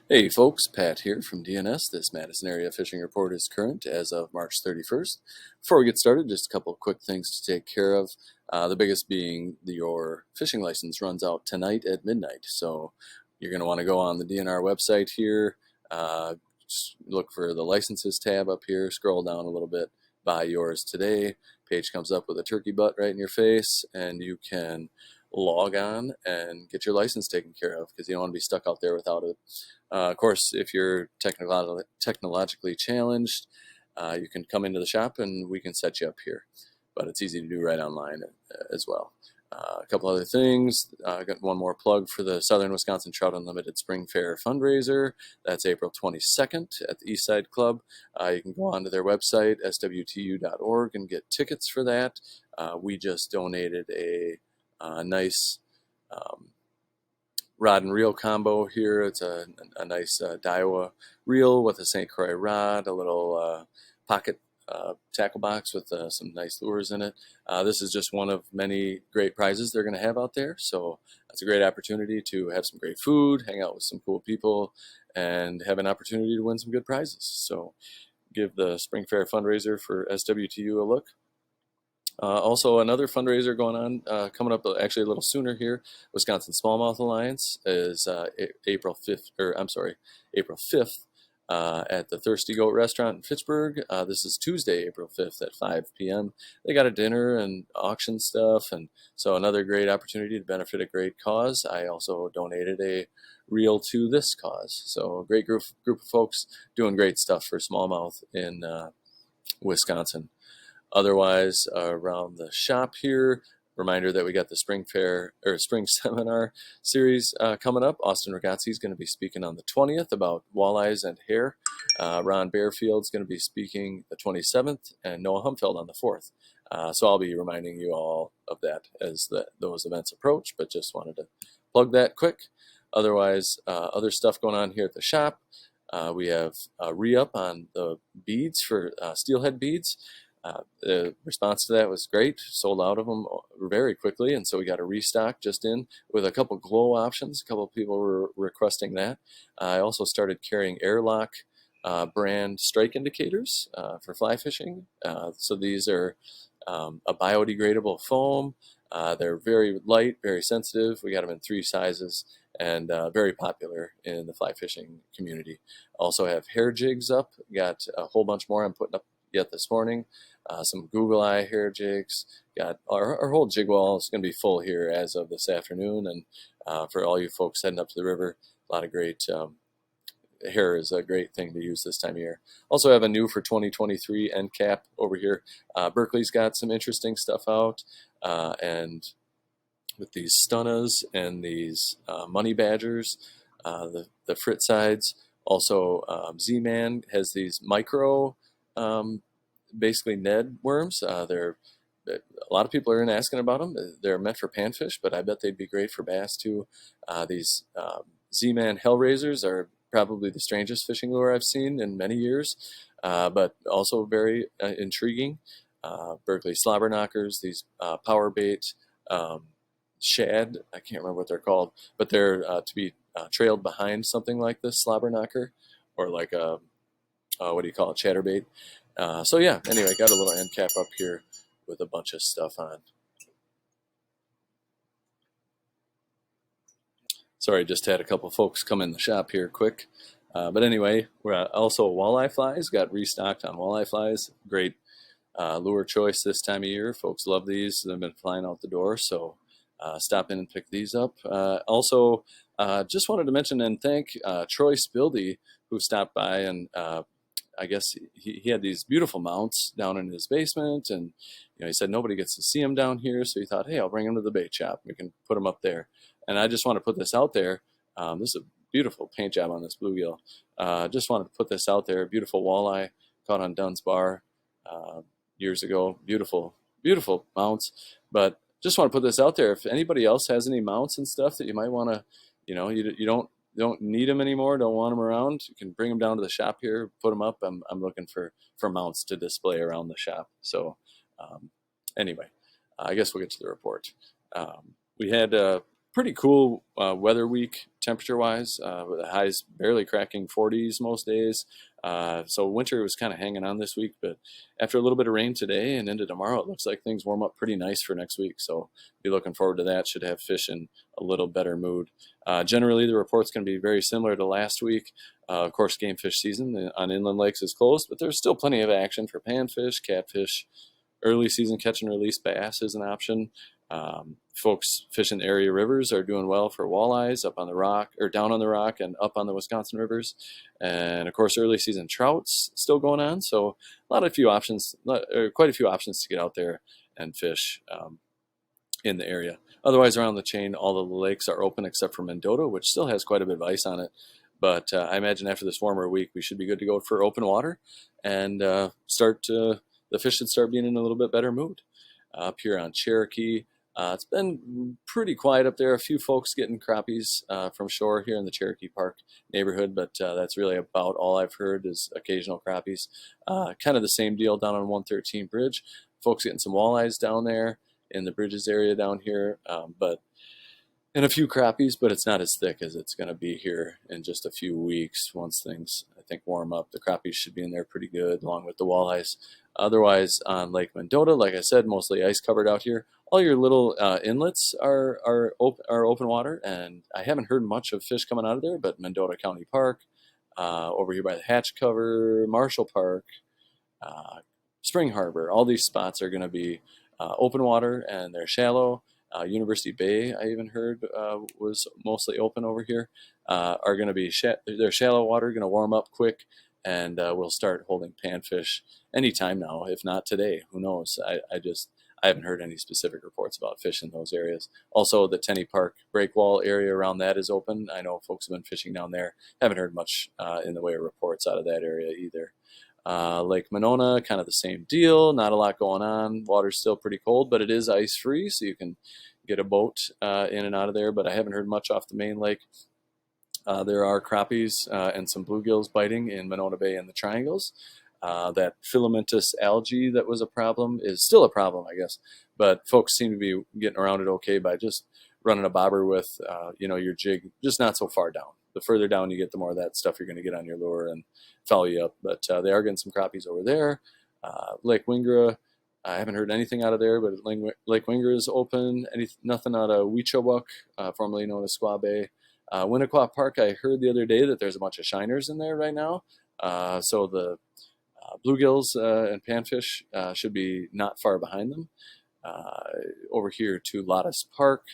Hey folks, Pat here from DNS. This Madison area fishing report is current as of March 31st. Before we get started, just a couple quick things to take care of. The biggest being your fishing license runs out tonight at midnight. So you're going to want to go on the DNR website here, just look for the licenses tab up here, scroll down a little bit, buy yours today. Page comes up with a turkey butt right in your face, and you can log on and get your license taken care of because you don't want to be stuck out there without it. Of course, if you're technologically challenged, you can come into the shop and we can set you up here. But it's easy to do right online as well. A couple other things. I got one more plug for the Southern Wisconsin Trout Unlimited Spring Fair fundraiser. That's April 22nd at the Eastside Club. You can go onto their website, swtu.org, and get tickets for that. We just donated a nice rod and reel combo here. It's a nice Daiwa reel with a St. Croix rod, a little pocket tackle box with some nice lures in it. This is just one of many great prizes they're going to have out there. So it's a great opportunity to have some great food, hang out with some cool people, and have an opportunity to win some good prizes. So give the Spring Fair fundraiser for SWTU a look. Also, another fundraiser going on coming up actually a little sooner here. Wisconsin Smallmouth Alliance is April 5th, or I'm sorry, April 5th at the Thirsty Goat Restaurant in Fitchburg. This is Tuesday, April 5th at 5 p.m. They got a dinner and auction stuff, and so another great opportunity to benefit a great cause. I also donated a reel to this cause. So a great group of folks doing great stuff for smallmouth in Wisconsin. Otherwise, around the shop here, reminder that we got the spring fair or spring seminar series coming up. Austin Ragazzi is going to be speaking on the 20th about walleyes and hair. Ron Bearfield is going to be speaking the 27th, and Noah Humfeld on the 4th. So I'll be reminding you all of that as those events approach, but just wanted to plug that quick. Otherwise, other stuff going on here at the shop. We have a re-up on the beads for steelhead beads. The response to that was great. Sold out of them very quickly, and so we got a restock just in with a couple glow options. A couple of people were requesting that. I also started carrying Airlock brand strike indicators for fly fishing. So these are a biodegradable foam. They're very light, very sensitive. We got them in 3 sizes and very popular in the fly fishing community. Also have hair jigs up. Got a whole bunch more I'm putting up yet this morning. Some Google Eye hair jigs. Got our whole jig wall is going to be full here as of this afternoon. And for all you folks heading up to the river, a lot of great hair is a great thing to use this time of year. Also have a new for 2023 end cap over here. Berkeley's got some interesting stuff out. And with these Stunnas and these Money Badgers, the Frit sides. Also, Z-Man has these micro basically Ned worms. They're a lot of people are asking about them. They're meant for panfish, but I bet they'd be great for bass too. These Z-Man Hellraisers are probably the strangest fishing lure I've seen in many years, but also very intriguing. Berkeley Slobber Knockers, these power bait shad. I can't remember what they're called, but they're to be trailed behind something like this slobber knocker, or like a what do you call it, chatterbait. So yeah, anyway, got a little end cap up here with a bunch of stuff on. Sorry, just had a couple folks come in the shop here quick. But anyway, we're also walleye flies, got restocked on walleye flies. Great lure choice this time of year. Folks love these. They've been flying out the door, so stop in and pick these up. Also, just wanted to mention and thank Troy Spildy, who stopped by, and I guess he had these beautiful mounts down in his basement, and he said nobody gets to see them down here, so he thought, hey, I'll bring them to the bait shop. We can put them up there. And I just want to put this out there. This is a beautiful paint job on this bluegill. Just wanted to put this out there. Beautiful walleye caught on Dunn's Bar years ago. Beautiful, beautiful mounts. But just want to put this out there. If anybody else has any mounts and stuff that you might want to, you don't need them anymore, don't want them around, you can bring them down to the shop here, put them up. I'm looking for mounts to display around the shop. So anyway, I guess we'll get to the report. We had pretty cool weather week temperature-wise, with the highs barely cracking 40s most days. So winter was kind of hanging on this week, but after a little bit of rain today and into tomorrow, it looks like things warm up pretty nice for next week. So be looking forward to that. Should have fish in a little better mood. Generally, the report's going to be very similar to last week. Of course, game fish season on inland lakes is closed, but there's still plenty of action for panfish, catfish. Early season catch and release bass is an option. Folks fishing area rivers are doing well for walleyes up on the rock or down on the rock and up on the Wisconsin rivers. And of course, early season trout's still going on. So quite a few options to get out there and fish in the area. Otherwise, around the chain, all of the lakes are open except for Mendota, which still has quite a bit of ice on it. But I imagine after this warmer week, we should be good to go for open water and the fish should start being in a little bit better mood. Up here on Cherokee, it's been pretty quiet up there. A few folks getting crappies from shore here in the Cherokee Park neighborhood, but that's really about all I've heard is occasional crappies. Kind of the same deal down on 113 Bridge. Folks getting some walleyes down there in the Bridges area down here, and a few crappies, but it's not as thick as it's going to be here in just a few weeks. Once things, I think, warm up, the crappies should be in there pretty good, along with the walleyes. Otherwise, on Lake Mendota, like I said, mostly ice covered out here. All your little inlets are open water, and I haven't heard much of fish coming out of there. But Mendota County Park, over here by the Hatch Cover, Marshall Park, Spring Harbor, all these spots are going to be open water, and they're shallow. University Bay, I even heard, was mostly open over here, are going to be they're shallow water, going to warm up quick, and we'll start holding panfish anytime now, if not today. Who knows? I haven't heard any specific reports about fish in those areas. Also, the Tenney Park breakwall area around that is open. I know folks have been fishing down there. Haven't heard much in the way of reports out of that area either. Lake Monona, kind of the same deal. Not a lot going on. Water's still pretty cold, but it is ice free, so you can get a boat in and out of there. But I haven't heard much off the main lake. There are crappies and some bluegills biting in Monona Bay and the Triangles. That filamentous algae that was a problem is still a problem, I guess. But folks seem to be getting around it okay by just running a bobber with, your jig just not so far down. The further down you get, the more of that stuff you're going to get on your lure and follow you up. But they are getting some crappies over there. Lake Wingra, I haven't heard anything out of there, but Lake Wingra is open. Nothing out of Weechawuk, formerly known as Squaw Bay. Winnequa Park, I heard the other day that there's a bunch of shiners in there right now. So the bluegills and panfish should be not far behind them. Over here to Lottis Park,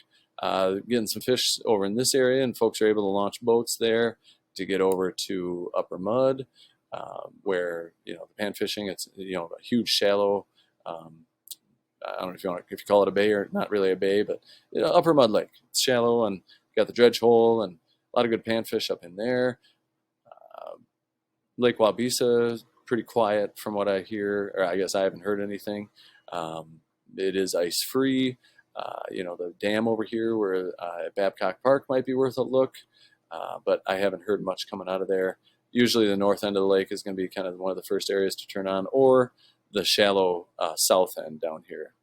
getting some fish over in this area, and folks are able to launch boats there to get over to Upper Mud, where the pan fishing, it's a huge shallow. I don't know if you call it a bay or not really a bay, but Upper Mud Lake. It's shallow and got the dredge hole and a lot of good panfish up in there. Lake Wabisa, pretty quiet from what I hear, or I guess I haven't heard anything. It is ice free. The dam over here where Babcock Park might be worth a look, but I haven't heard much coming out of there. Usually the north end of the lake is going to be kind of one of the first areas to turn on, or the shallow south end down here.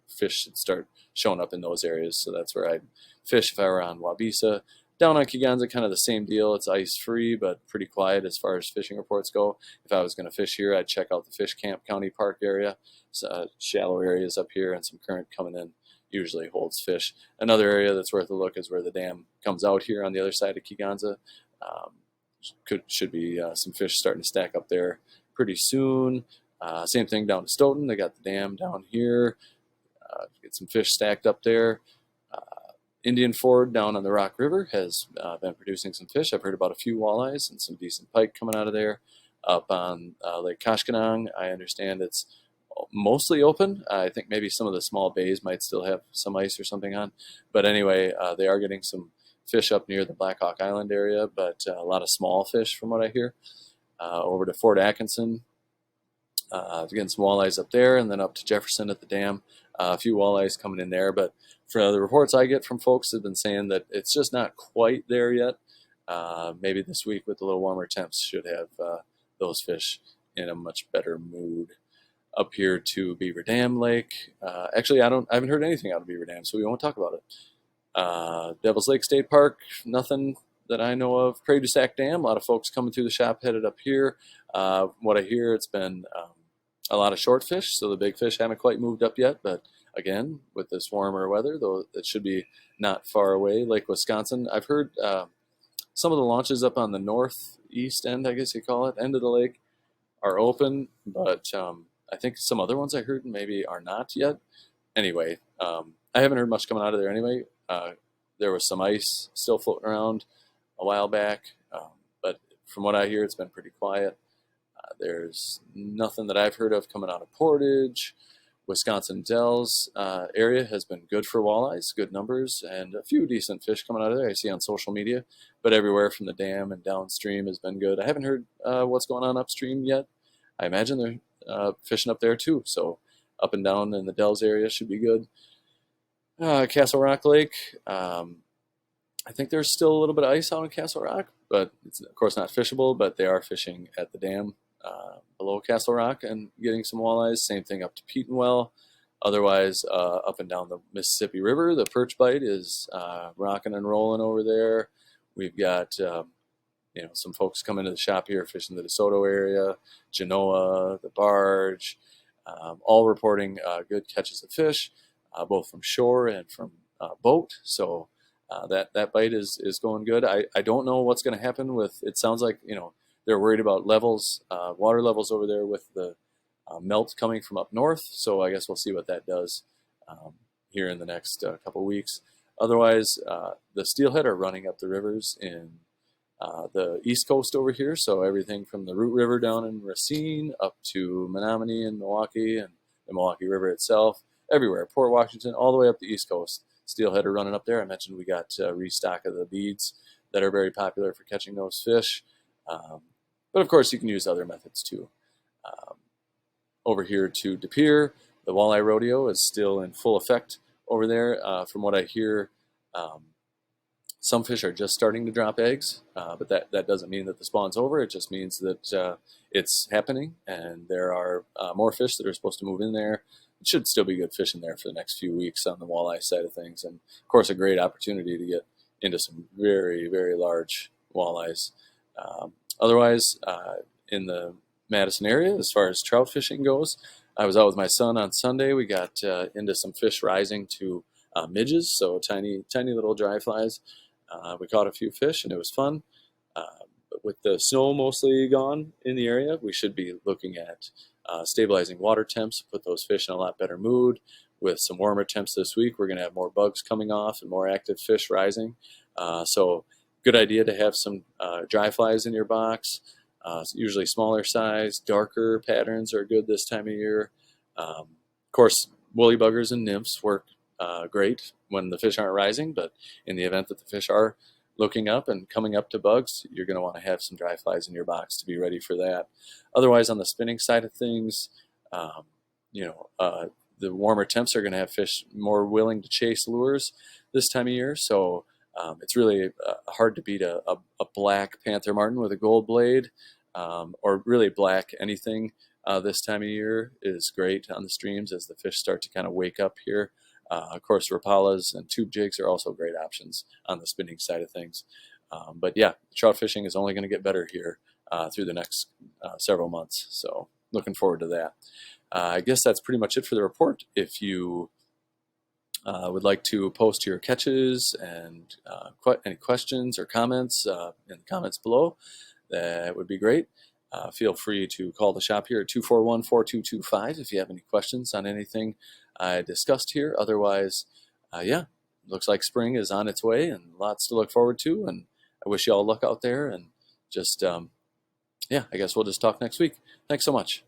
Fish should start showing up in those areas, so that's where I'd fish if I were on Wabisa. Down on Kegonsa, kind of the same deal. It's ice-free, but pretty quiet as far as fishing reports go. If I was going to fish here, I'd check out the Fish Camp County Park area. Shallow areas up here and some current coming in usually holds fish. Another area that's worth a look is where the dam comes out here on the other side of Kegonsa. Should be some fish starting to stack up there pretty soon. Same thing down to Stoughton. They got the dam down here. Get some fish stacked up there. Indian Ford down on the Rock River has been producing some fish. I've heard about a few walleyes and some decent pike coming out of there. Up on Lake Koshkonong, I understand it's mostly open. I think maybe some of the small bays might still have some ice or something on. But anyway, they are getting some fish up near the Black Hawk Island area, but a lot of small fish from what I hear. Over to Fort Atkinson, getting some walleyes up there, and then up to Jefferson at the dam. A few walleyes coming in there, but for the reports I get from folks have been saying that it's just not quite there yet. Maybe this week with the little warmer temps should have those fish in a much better mood. Up here to Beaver Dam Lake. Actually, I haven't heard anything out of Beaver Dam, so we won't talk about it. Devil's Lake State Park, nothing that I know of. Prairie du Sac Dam, a lot of folks coming through the shop headed up here. What I hear, it's been a lot of short fish, so the big fish haven't quite moved up yet. But again, with this warmer weather, though, it should be not far away. Lake Wisconsin, I've heard some of the launches up on the northeast end, I guess you call it, end of the lake, are open, but I think some other ones I heard maybe are not yet. Anyway, I haven't heard much coming out of there anyway. There was some ice still floating around a while back, but from what I hear, it's been pretty quiet. There's nothing that I've heard of coming out of Portage. Wisconsin Dells area has been good for walleyes, good numbers, and a few decent fish coming out of there I see on social media. But everywhere from the dam and downstream has been good. I haven't heard what's going on upstream yet. I imagine they're fishing up there too, so up and down in the Dells area should be good. Castle Rock Lake, I think there's still a little bit of ice out in Castle Rock, but it's of course not fishable, but they are fishing at the dam below Castle Rock and getting some walleyes. Same thing up to Petenwell. Otherwise, up and down the Mississippi River, the perch bite is rocking and rolling over there. We've got some folks coming to the shop here fishing the DeSoto area, Genoa, the barge, all reporting good catches of fish, both from shore and from boat. So that bite is going good. I don't know what's going to happen with. It sounds like they're worried about levels, water levels over there with the melt coming from up north. So I guess we'll see what that does here in the next couple weeks. Otherwise, the steelhead are running up the rivers in the East Coast over here. So everything from the Root River down in Racine up to Menominee and Milwaukee and the Milwaukee River itself, everywhere, Port Washington, all the way up the East Coast. Steelhead are running up there. I mentioned we got restock of the beads that are very popular for catching those fish. But of course, you can use other methods too. Over here to De Pere, the walleye rodeo is still in full effect over there. From what I hear, some fish are just starting to drop eggs, but that doesn't mean that the spawn's over. It just means that it's happening, and there are more fish that are supposed to move in there. It should still be good fishing there for the next few weeks on the walleye side of things, and of course, a great opportunity to get into some very, very large walleyes. Otherwise, in the Madison area, as far as trout fishing goes, I was out with my son on Sunday. We got into some fish rising to midges, so tiny, tiny little dry flies. We caught a few fish, and it was fun. But with the snow mostly gone in the area, we should be looking at stabilizing water temps, put those fish in a lot better mood. With some warmer temps this week, we're going to have more bugs coming off and more active fish rising. So good idea to have some dry flies in your box, usually smaller size. Darker patterns are good this time of year. Of course, woolly buggers and nymphs work great when the fish aren't rising, but in the event that the fish are looking up and coming up to bugs, you're going to want to have some dry flies in your box to be ready for that. Otherwise, on the spinning side of things, the warmer temps are going to have fish more willing to chase lures this time of year, so it's really hard to beat a black Panther Martin with a gold blade, or really black anything this time of year is great on the streams as the fish start to kind of wake up here. Of course, Rapalas and tube jigs are also great options on the spinning side of things. But yeah, trout fishing is only going to get better here through the next several months. So looking forward to that. I guess that's pretty much it for the report. If you would like to post your catches and any questions or comments in the comments below, that would be great. Feel free to call the shop here at 241-4225 if you have any questions on anything I discussed here. Otherwise, looks like spring is on its way and lots to look forward to. And I wish you all luck out there. And just, I guess we'll just talk next week. Thanks so much.